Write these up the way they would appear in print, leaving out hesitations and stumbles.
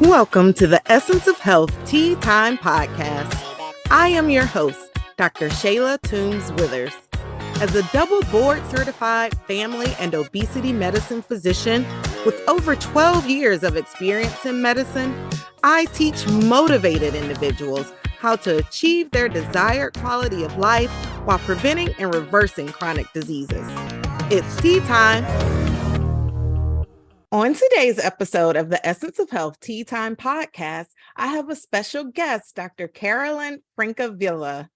Welcome to the Essence of Health Tea Time Podcast. I am your host, Dr. Shayla Toombs-Withers. As a double board-certified family and obesity medicine physician with over 12 years of experience in medicine, I teach motivated individuals how to achieve their desired quality of life while preventing and reversing chronic diseases. It's tea time. On today's episode of the Essence of Health Tea Time Podcast, I have a special guest, Dr. Carolynn Francavilla.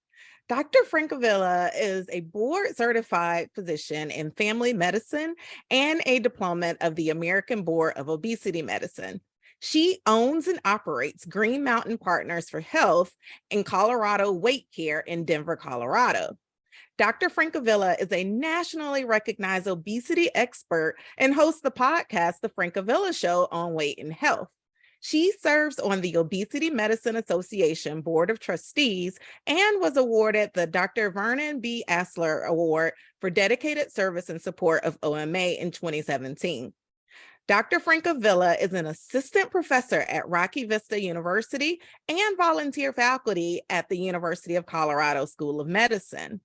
Dr. Francavilla is a board-certified physician in family medicine and a diplomate of the American Board of Obesity Medicine. She owns and operates Green Mountain Partners for Health in Colorado Weight Care in Denver, Colorado. Dr. Francavilla is a nationally recognized obesity expert and hosts the podcast, The Francavilla Show on Weight and Health. She serves on the Obesity Medicine Association Board of Trustees and was awarded the Dr. Vernon B. Asler Award for dedicated service and support of OMA in 2017. Dr. Francavilla is an assistant professor at Rocky Vista University and volunteer faculty at the University of Colorado School of Medicine.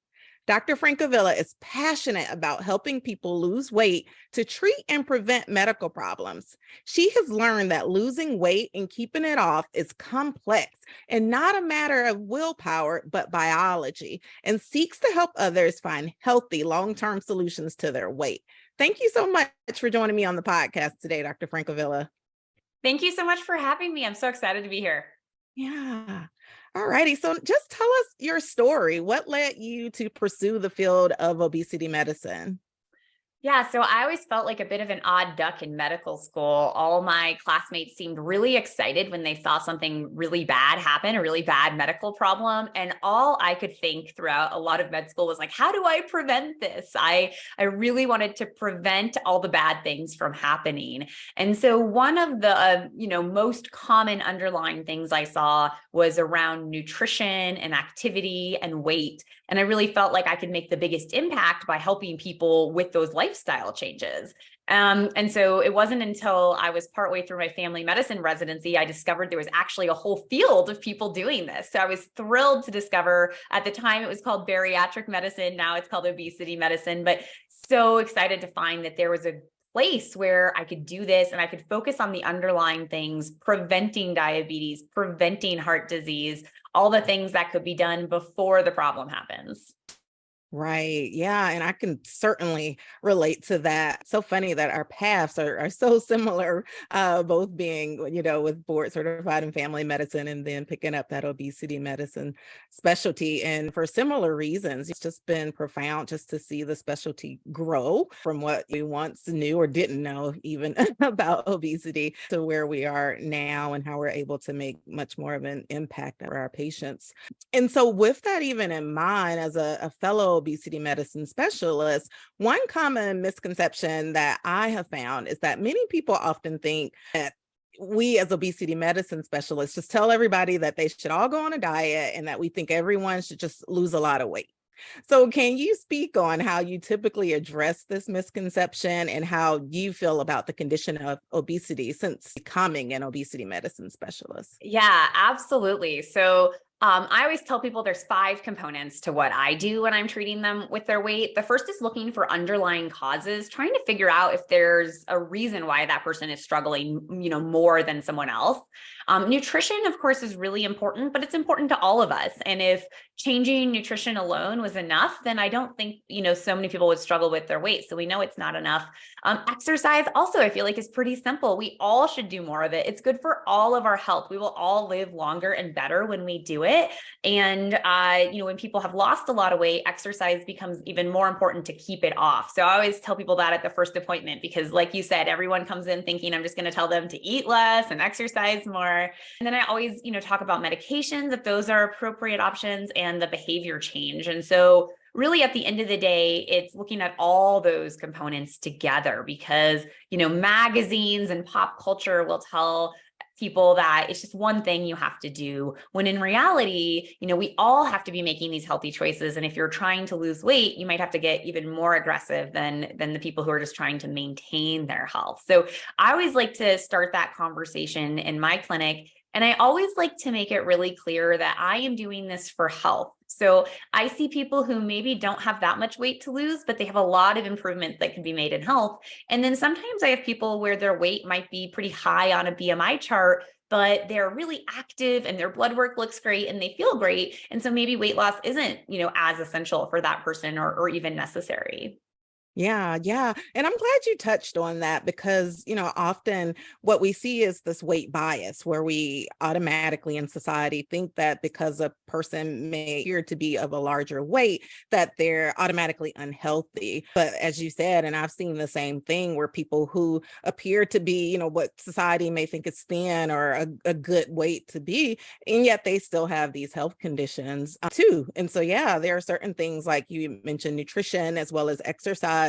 Dr. Francavilla is passionate about helping people lose weight to treat and prevent medical problems. She has learned that losing weight and keeping it off is complex and not a matter of willpower, but biology, and seeks to help others find healthy long-term solutions to their weight. Thank you so much for joining me on the podcast today, Dr. Francavilla. Thank you so much for having me. I'm so excited to be here. Yeah. All righty. So just tell us your story. What led you to pursue the field of obesity medicine? Yeah, so I always felt like a bit of an odd duck in medical school. All my classmates seemed really excited when they saw something really bad happen, a really bad medical problem. And all I could think throughout a lot of med school was like, how do I prevent this? I really wanted to prevent all the bad things from happening. And so one of the most common underlying things I saw was around nutrition and activity and weight. And I really felt like I could make the biggest impact by helping people with those lifestyle changes. And so it wasn't until I was partway through my family medicine residency, I discovered there was actually a whole field of people doing this. So I was thrilled to discover, at the time it was called bariatric medicine, now it's called obesity medicine, but so excited to find that there was a place where I could do this and I could focus on the underlying things, preventing diabetes, preventing heart disease, all the things that could be done before the problem happens. Right. Yeah. And I can certainly relate to that. So funny that our paths are so similar, both being, with board certified in family medicine and then picking up that obesity medicine specialty. And for similar reasons, it's just been profound just to see the specialty grow from what we once knew or didn't know even about obesity to where we are now and how we're able to make much more of an impact for our patients. And so with that even in mind, as a fellow obesity medicine specialist, one common misconception that I have found is that many people often think that we as obesity medicine specialists just tell everybody that they should all go on a diet and that we think everyone should just lose a lot of weight. So can you speak on how you typically address this misconception and how you feel about the condition of obesity since becoming an obesity medicine specialist? Yeah, absolutely. So I always tell people there's 5 components to what I do when I'm treating them with their weight. The first is looking for underlying causes, trying to figure out if there's a reason why that person is struggling, more than someone else. Nutrition, of course, is really important, but it's important to all of us. And if changing nutrition alone was enough, then I don't think, so many people would struggle with their weight. So we know it's not enough. Exercise also, I feel like, is pretty simple. We all should do more of it. It's good for all of our health. We will all live longer and better when we do it. And, when people have lost a lot of weight, exercise becomes even more important to keep it off. So I always tell people that at the first appointment, because like you said, everyone comes in thinking I'm just going to tell them to eat less and exercise more. And then I always, talk about medications, if those are appropriate options, and the behavior change. And so really at the end of the day, it's looking at all those components together because, magazines and pop culture will tell people that it's just one thing you have to do, when in reality, we all have to be making these healthy choices. And if you're trying to lose weight, you might have to get even more aggressive than the people who are just trying to maintain their health. So I always like to start that conversation in my clinic. And I always like to make it really clear that I am doing this for health. So I see people who maybe don't have that much weight to lose, but they have a lot of improvements that can be made in health. And then sometimes I have people where their weight might be pretty high on a BMI chart, but they're really active and their blood work looks great and they feel great. And so maybe weight loss isn't, as essential for that person or even necessary. Yeah, yeah. And I'm glad you touched on that because, often what we see is this weight bias where we automatically in society think that because a person may appear to be of a larger weight, that they're automatically unhealthy. But as you said, and I've seen the same thing where people who appear to be, what society may think is thin or a good weight to be, and yet they still have these health conditions too. And so, yeah, there are certain things like you mentioned nutrition as well as exercise,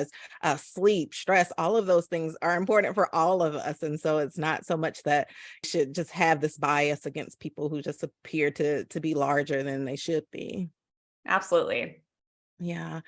sleep, stress, all of those things are important for all of us. And so it's not so much that we should just have this bias against people who just appear to be larger than they should be. Absolutely. Yeah.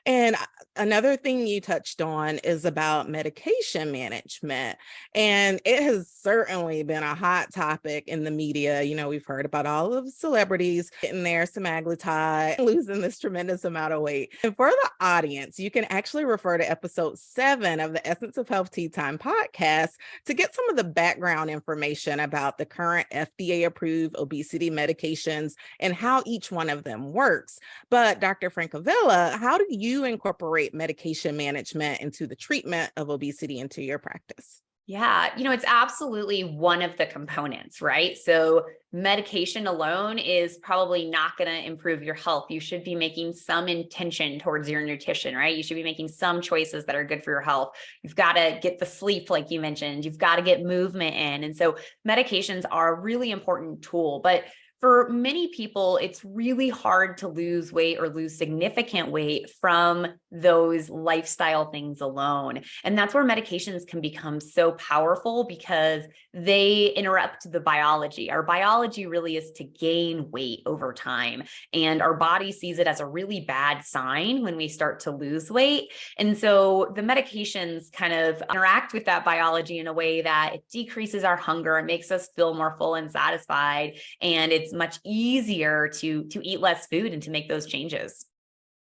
And another thing you touched on is about medication management. And it has certainly been a hot topic in the media. We've heard about all of the celebrities getting their semaglutide, losing this tremendous amount of weight. And for the audience, you can actually refer to episode 7 of the Essence of Health Tea Time podcast to get some of the background information about the current FDA approved obesity medications and how each one of them works. But Dr. Francavilla, how do you incorporate medication management into the treatment of obesity into your practice? Yeah, it's absolutely one of the components, right? So medication alone is probably not going to improve your health. You should be making some intention towards your nutrition, right? You should be making some choices that are good for your health. You've got to get the sleep, like you mentioned. You've got to get movement in. And so medications are a really important tool, but for many people, it's really hard to lose weight or lose significant weight from those lifestyle things alone. And that's where medications can become so powerful because they interrupt the biology. Our biology really is to gain weight over time. And our body sees it as a really bad sign when we start to lose weight. And so the medications kind of interact with that biology in a way that it decreases our hunger. It makes us feel more full and satisfied. And it's much easier to eat less food and to make those changes.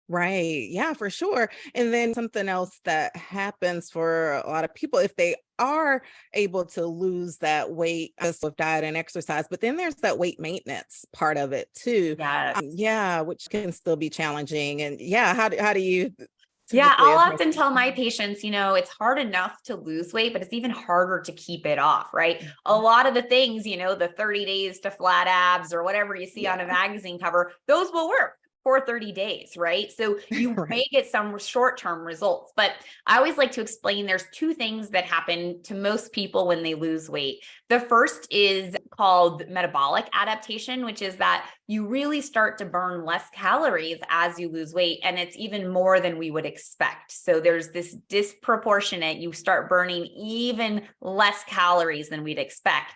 Right. Yeah, for sure. And then something else that happens for a lot of people, if they are able to lose that weight just with diet and exercise, but then there's that weight maintenance part of it too. Yes. Yeah, which can still be challenging. And yeah, how do you Yeah, typically I'll address often that? tell my patients, it's hard enough to lose weight, but it's even harder to keep it off, right? A lot of the things, the 30 days to flat abs or whatever you see on a magazine cover, those will work for 30 days, right? So you Right. may get some short-term results, but I always like to explain there's two things that happen to most people when they lose weight. The first is called metabolic adaptation, which is that you really start to burn less calories as you lose weight. And it's even more than we would expect. So there's this disproportionate, you start burning even less calories than we'd expect.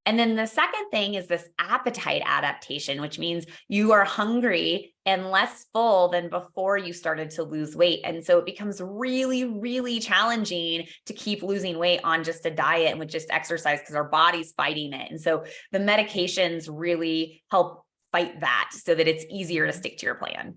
And then the second thing is this appetite adaptation, which means you are hungry and less full than before you started to lose weight. And so it becomes really, really challenging to keep losing weight on just a diet and with just exercise because our body's fighting it. And so the medications really help fight that so that it's easier to stick to your plan.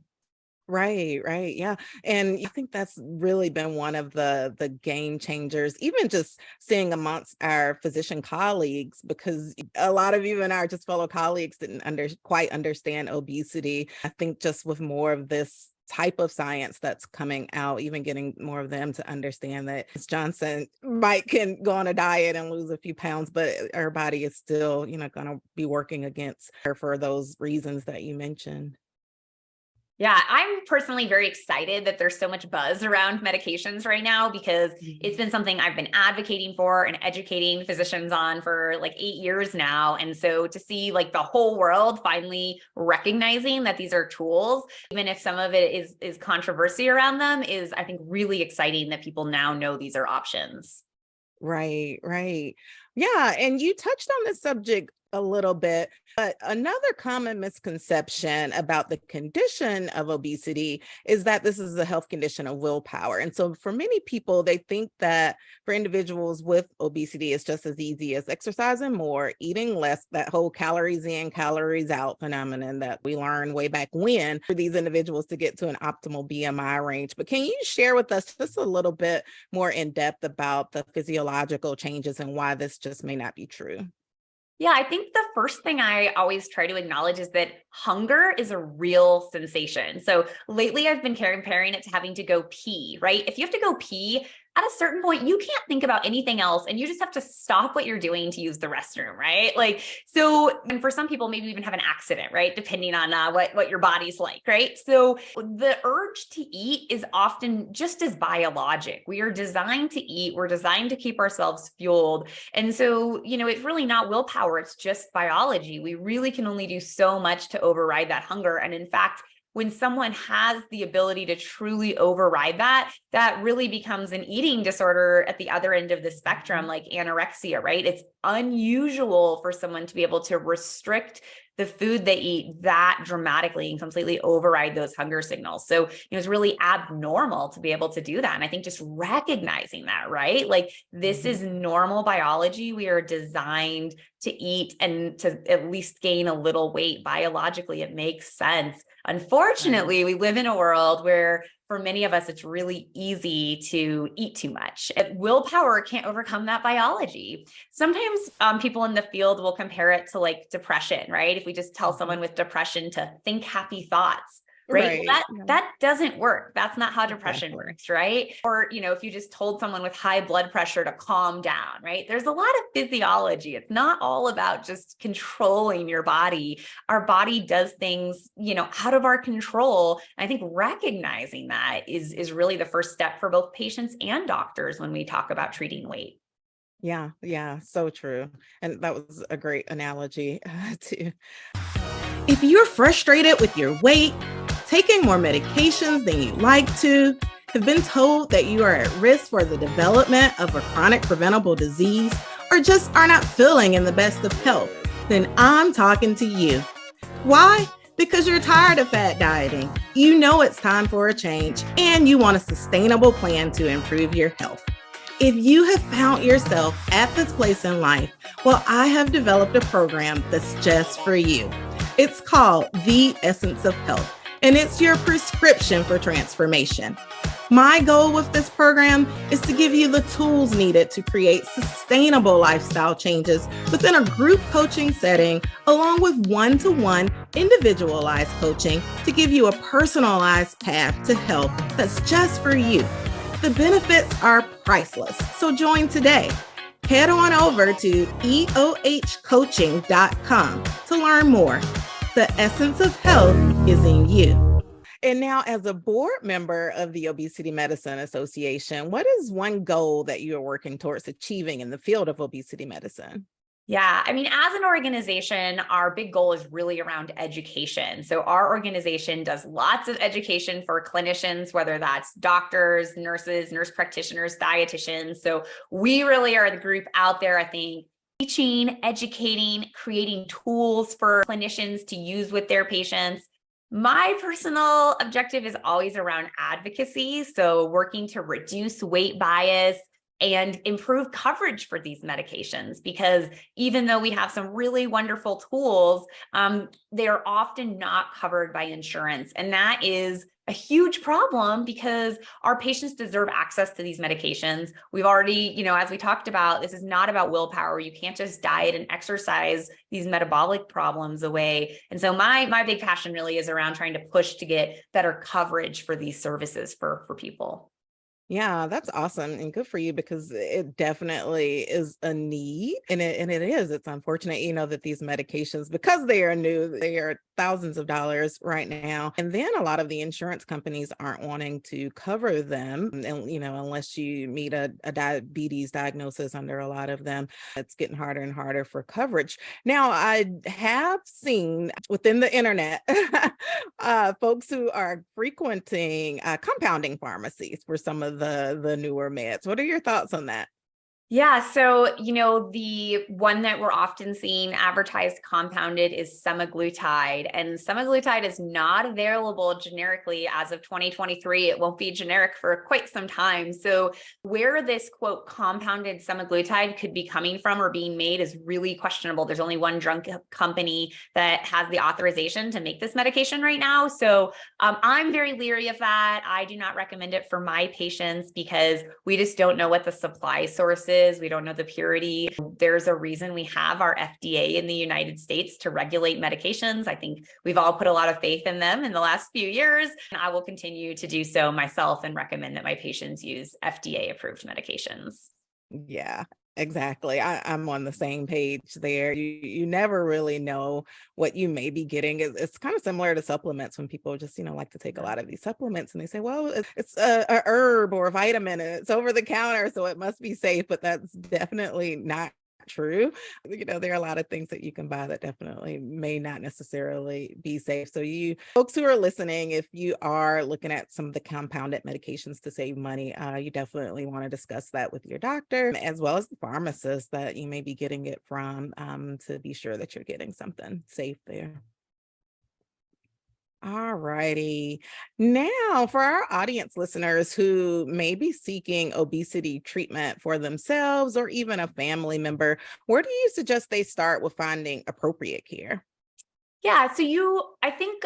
Right, right. Yeah. And I think that's really been one of the game changers, even just seeing amongst our physician colleagues, because a lot of even our just fellow colleagues didn't quite understand obesity. I think just with more of this type of science that's coming out, even getting more of them to understand that Ms. Johnson might can go on a diet and lose a few pounds, but her body is still, going to be working against her for those reasons that you mentioned. Yeah, I'm personally very excited that there's so much buzz around medications right now because it's been something I've been advocating for and educating physicians on for like 8 years now. And so to see like the whole world finally recognizing that these are tools, even if some of it is controversy around them, is I think really exciting that people now know these are options. Right, right. Yeah, and you touched on this subject a little bit, but another common misconception about the condition of obesity is that this is a health condition of willpower. And so for many people, they think that for individuals with obesity, it's just as easy as exercising more, eating less, that whole calories in, calories out phenomenon that we learned way back when for these individuals to get to an optimal BMI range. But can you share with us just a little bit more in depth about the physiological changes and why this just may not be true? Yeah, I think the first thing I always try to acknowledge is that hunger is a real sensation. So lately I've been comparing it to having to go pee, right? If you have to go pee, at a certain point, you can't think about anything else and you just have to stop what you're doing to use the restroom, right? Like, so, and for some people, maybe even have an accident, right? Depending on what your body's like, right? So the urge to eat is often just as biologic. We are designed to eat, we're designed to keep ourselves fueled. And so, it's really not willpower, it's just biology. We really can only do so much to override that hunger. And in fact, when someone has the ability to truly override that, that really becomes an eating disorder at the other end of the spectrum, like anorexia, right? It's unusual for someone to be able to restrict the food they eat that dramatically and completely override those hunger signals. So, it's really abnormal to be able to do that. And I think just recognizing that, right? Like this is normal biology. We are designed to eat and to at least gain a little weight biologically. It makes sense. Right. Unfortunately, we live in a world where for many of us, it's really easy to eat too much. Willpower can't overcome that biology. Sometimes people in the field will compare it to like depression, right? If we just tell Mhm. someone with depression to think happy thoughts, right? Well, Right. that Yeah, that doesn't work. That's not how depression exactly. works, right? Or, if you just told someone with high blood pressure to calm down, right? There's a lot of physiology. It's not all about just controlling your body. Our body does things, out of our control. And I think recognizing that is really the first step for both patients and doctors when we talk about treating weight. Yeah, yeah, so true. And that was a great analogy too. If you're frustrated with your weight, taking more medications than you like to, have been told that you are at risk for the development of a chronic preventable disease, or just are not feeling in the best of health, then I'm talking to you. Why? Because you're tired of fat dieting. You know it's time for a change and you want a sustainable plan to improve your health. If you have found yourself at this place in life, well, I have developed a program that's just for you. It's called The Essence of Health, and it's your prescription for transformation. My goal with this program is to give you the tools needed to create sustainable lifestyle changes within a group coaching setting, along with one-to-one individualized coaching to give you a personalized path to health that's just for you. The benefits are priceless, so join today. Head on over to eohcoaching.com to learn more. The essence of health is in you. And now, as a board member of the Obesity Medicine Association, what is one goal that you are working towards achieving in the field of obesity medicine? Yeah, I mean, as an organization, our big goal is really around education. So our organization does lots of education for clinicians, whether that's doctors, nurses, nurse practitioners, dietitians. So we really are the group out there, I think, teaching, educating, creating tools for clinicians to use with their patients. My personal objective is always around advocacy. So working to reduce weight bias and improve coverage for these medications, because even though we have some really wonderful tools, they are often not covered by insurance. And that is a huge problem because our patients deserve access to these medications. We've already, as we talked about, this is not about willpower. You can't just diet and exercise these metabolic problems away. And so my big passion really is around trying to push to get better coverage for these services for people. Yeah, that's awesome and good for you because it definitely is a need. And it is. It's unfortunate, that these medications, because they are new, they are thousands of dollars right now. And then a lot of the insurance companies aren't wanting to cover them. And unless you meet a diabetes diagnosis under a lot of them, it's getting harder and harder for coverage. Now, I have seen within the internet folks who are frequenting compounding pharmacies for some of the newer meds. What are your thoughts on that? Yeah. So, the one that we're often seeing advertised compounded is semaglutide, and semaglutide is not available generically as of 2023. It won't be generic for quite some time. So where this quote compounded semaglutide could be coming from or being made is really questionable. There's only one drug company that has the authorization to make this medication right now. So I'm very leery of that. I do not recommend it for my patients because we just don't know what the supply source is. We don't know the purity. There's a reason we have our FDA in the United States to regulate medications. I think we've all put a lot of faith in them in the last few years, and I will continue to do so myself and recommend that my patients use FDA approved medications. Yeah, exactly. I'm on the same page there. You never really know what you may be getting. It's kind of similar to supplements when people just, like to take a lot of these supplements and they say, well, it's a herb or a vitamin and it's over the counter, so it must be safe. But that's definitely not true. There are a lot of things that you can buy that definitely may not necessarily be safe. So you folks who are listening, if you are looking at some of the compounded medications to save money, you definitely want to discuss that with your doctor as well as the pharmacist that you may be getting it from, to be sure that you're getting something safe there. All righty. Now, for our audience listeners who may be seeking obesity treatment for themselves or even a family member, where do you suggest they start with finding appropriate care? Yeah, so I think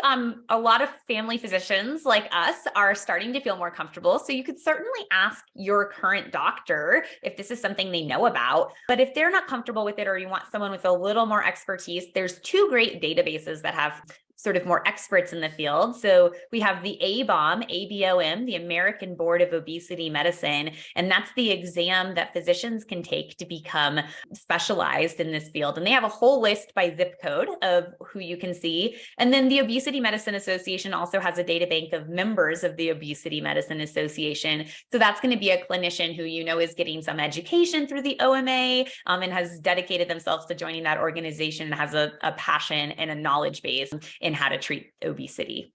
a lot of family physicians like us are starting to feel more comfortable. So you could certainly ask your current doctor if this is something they know about. But if they're not comfortable with it or you want someone with a little more expertise, there's two great databases that have sort of more experts in the field. So we have the ABOM, the American Board of Obesity Medicine, and that's the exam that physicians can take to become specialized in this field. And they have a whole list by zip code of who you can see. And then the Obesity Medicine Association also has a data bank of members of the Obesity Medicine Association. So that's going to be a clinician who is getting some education through the OMA, and has dedicated themselves to joining that organization and has a passion and a knowledge base in how to treat obesity.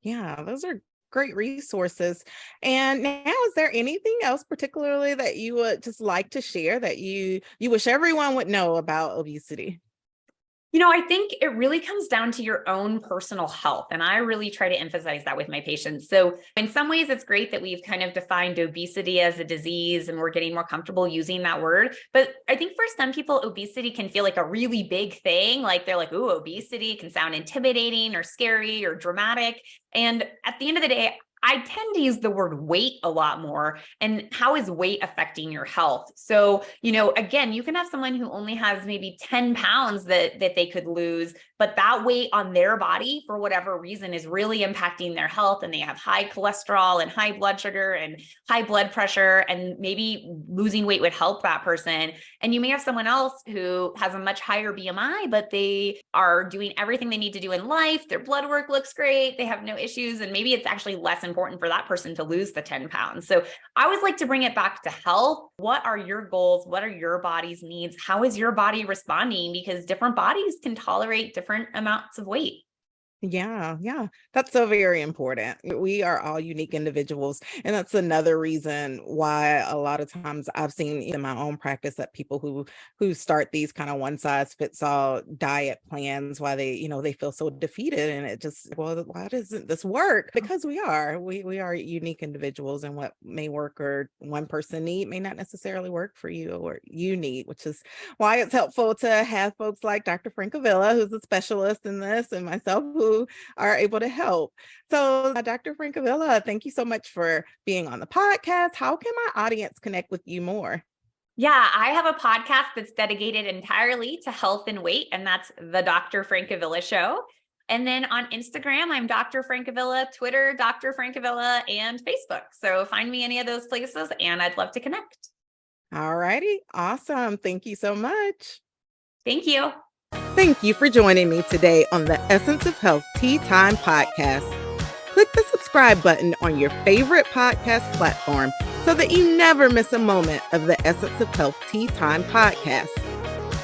Yeah, those are great resources. And now, is there anything else particularly that you would just like to share that you wish everyone would know about obesity? I think it really comes down to your own personal health. And I really try to emphasize that with my patients. So in some ways, it's great that we've kind of defined obesity as a disease and we're getting more comfortable using that word. But I think for some people, obesity can feel like a really big thing. Like they're like, ooh, obesity can sound intimidating or scary or dramatic. And at the end of the day, I tend to use the word weight a lot more. And how is weight affecting your health? So, again, you can have someone who only has maybe 10 pounds that they could lose, but that weight on their body for whatever reason is really impacting their health. And they have high cholesterol and high blood sugar and high blood pressure, and maybe losing weight would help that person. And you may have someone else who has a much higher BMI, but they are doing everything they need to do in life. Their blood work looks great. They have no issues. And maybe it's actually less important for that person to lose the 10 pounds. So I always like to bring it back to health. What are your goals? What are your body's needs? How is your body responding? Because different bodies can tolerate different amounts of weight. Yeah. That's so very important. We are all unique individuals. And that's another reason why a lot of times I've seen in my own practice that people who start these kind of one size fits all diet plans, why they feel so defeated. And it just, well, why doesn't this work? Because we are unique individuals, and what may work or one person need may not necessarily work for you or you need, which is why it's helpful to have folks like Dr. Francavilla, who's a specialist in this, and myself, who are able to help. So, Dr. Francavilla, thank you so much for being on the podcast. How can my audience connect with you more? Yeah, I have a podcast that's dedicated entirely to health and weight, and that's the Dr. Francavilla Show. And then on Instagram, I'm Dr. Francavilla, Twitter, Dr. Francavilla, and Facebook. So find me any of those places, and I'd love to connect. All righty. Awesome. Thank you so much. Thank you. Thank you for joining me today on the Essence of Health Tea Time podcast. Click the subscribe button on your favorite podcast platform so that you never miss a moment of the Essence of Health Tea Time podcast.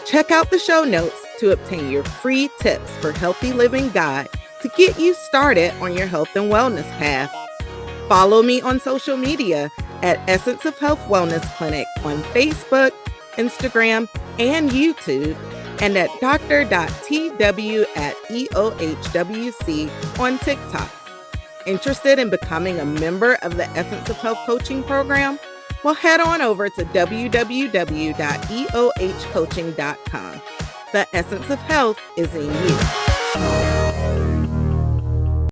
Check out the show notes to obtain your free tips for healthy living guide to get you started on your health and wellness path. Follow me on social media at Essence of Health Wellness Clinic on Facebook, Instagram, and YouTube, and at dr.tw@EOHWC on TikTok. Interested in becoming a member of the Essence of Health coaching program? Well, head on over to www.eohcoaching.com. The essence of health is in you.